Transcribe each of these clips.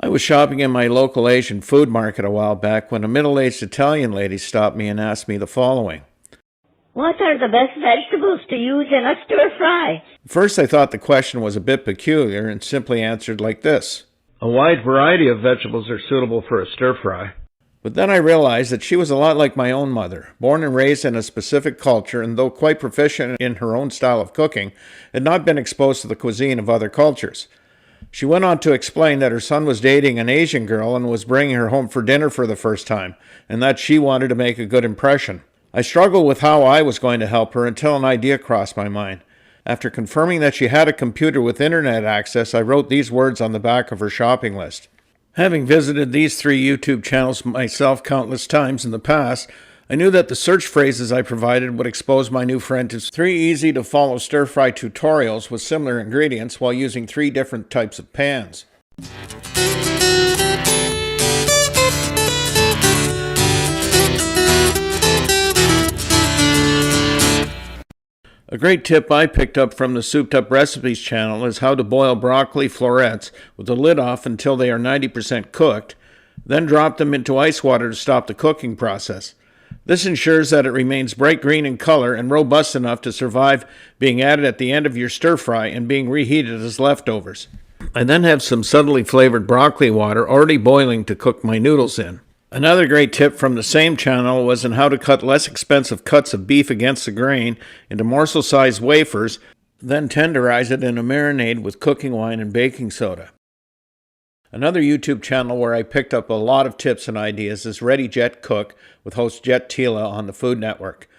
I was shopping in my local Asian food market a while back when a middle-aged Italian lady stopped me and asked me the following. What are the best vegetables to use in a stir-fry? First, I thought the question was a bit peculiar and simply answered like this. A wide variety of vegetables are suitable for a stir-fry. But then I realized that she was a lot like my own mother, born and raised in a specific culture, and though quite proficient in her own style of cooking, had not been exposed to the cuisine of other cultures. She went on to explain that her son was dating an Asian girl and was bringing her home for dinner for the first time, and that she wanted to make a good impression. I struggled with how I was going to help her until an idea crossed my mind. After confirming that she had a computer with internet access, I wrote these words on the back of her shopping list. Having visited these 3 YouTube channels myself countless times in the past, I knew that the search phrases I provided would expose my new friend to 3 easy-to-follow stir-fry tutorials with similar ingredients while using 3 different types of pans. A great tip I picked up from the Souped Up Recipes channel is how to boil broccoli florets with the lid off until they are 90% cooked, then drop them into ice water to stop the cooking process. This ensures that it remains bright green in color and robust enough to survive being added at the end of your stir fry and being reheated as leftovers. I then have some subtly flavored broccoli water already boiling to cook my noodles in. Another great tip from the same channel was on how to cut less expensive cuts of beef against the grain into morsel-sized wafers, then tenderize it in a marinade with cooking wine and baking soda. Another YouTube channel where I picked up a lot of tips and ideas is Ready Jet Cook with host Jet Tila on the Food Network.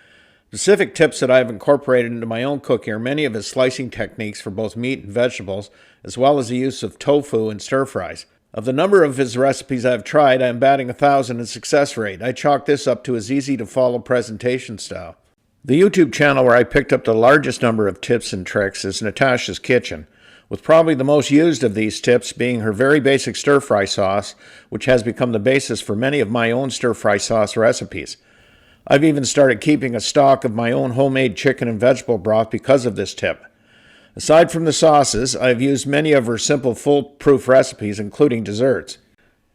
Specific tips that I've incorporated into my own cooking are many of his slicing techniques for both meat and vegetables, as well as the use of tofu in stir-fries. Of the number of his recipes I've tried, I am batting 1,000 in success rate. I chalk this up to his easy-to-follow presentation style. The YouTube channel where I picked up the largest number of tips and tricks is Natasha's Kitchen, with probably the most used of these tips being her very basic stir-fry sauce, which has become the basis for many of my own stir-fry sauce recipes. I've even started keeping a stock of my own homemade chicken and vegetable broth because of this tip. Aside from the sauces, I've used many of her simple foolproof recipes, including desserts.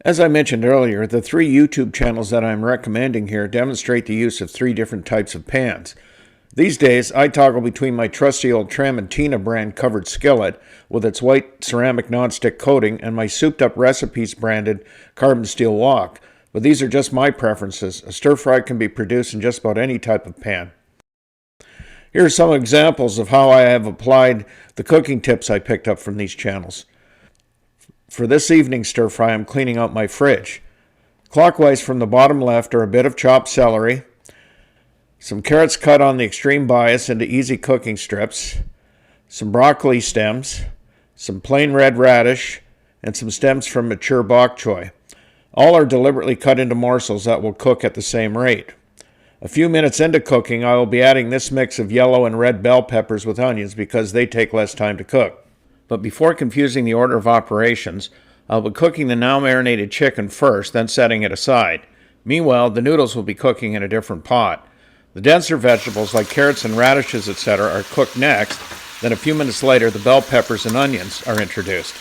As I mentioned earlier, the 3 YouTube channels that I'm recommending here demonstrate the use of 3 different types of pans. These days, I toggle between my trusty old Tramontina brand covered skillet with its white ceramic nonstick coating and my Souped Up Recipes branded carbon steel wok, but these are just my preferences. A stir-fry can be produced in just about any type of pan. Here are some examples of how I have applied the cooking tips I picked up from these channels. For this evening's stir-fry, I'm cleaning out my fridge. Clockwise from the bottom left are a bit of chopped celery, some carrots cut on the extreme bias into easy cooking strips, some broccoli stems, some plain red radish, and some stems from mature bok choy. All are deliberately cut into morsels that will cook at the same rate. A few minutes into cooking, I will be adding this mix of yellow and red bell peppers with onions because they take less time to cook. But before confusing the order of operations, I'll be cooking the now marinated chicken first, then setting it aside. Meanwhile, the noodles will be cooking in a different pot. The denser vegetables like carrots and radishes, etc. are cooked next, then a few minutes later the bell peppers and onions are introduced.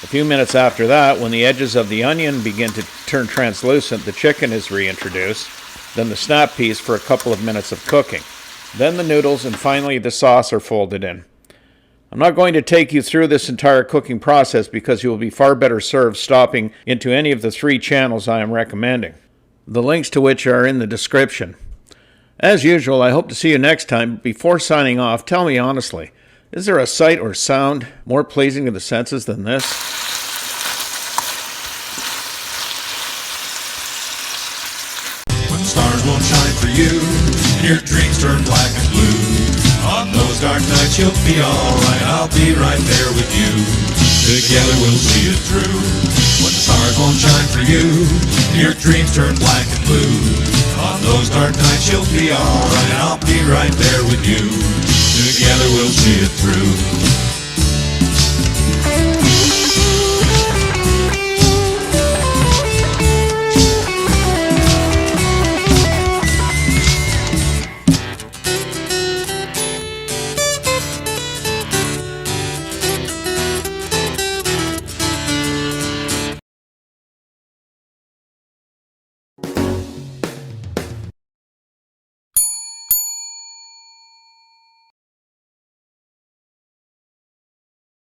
A few minutes after that, when the edges of the onion begin to turn translucent, the chicken is reintroduced. Then the snap peas for a couple of minutes of cooking. Then the noodles, and finally the sauce are folded in. I'm not going to take you through this entire cooking process because you will be far better served stopping into any of the 3 channels I am recommending, the links to which are in the description. As usual, I hope to see you next time. Before signing off, tell me honestly, is there a sight or sound more pleasing to the senses than this? Stars won't shine for you, and your dreams turn black and blue. On those dark nights you'll be alright, I'll be right there with you. Together we'll see it through. When the stars won't shine for you, and your dreams turn black and blue. On those dark nights you'll be alright, I'll be right there with you. Together we'll see it through.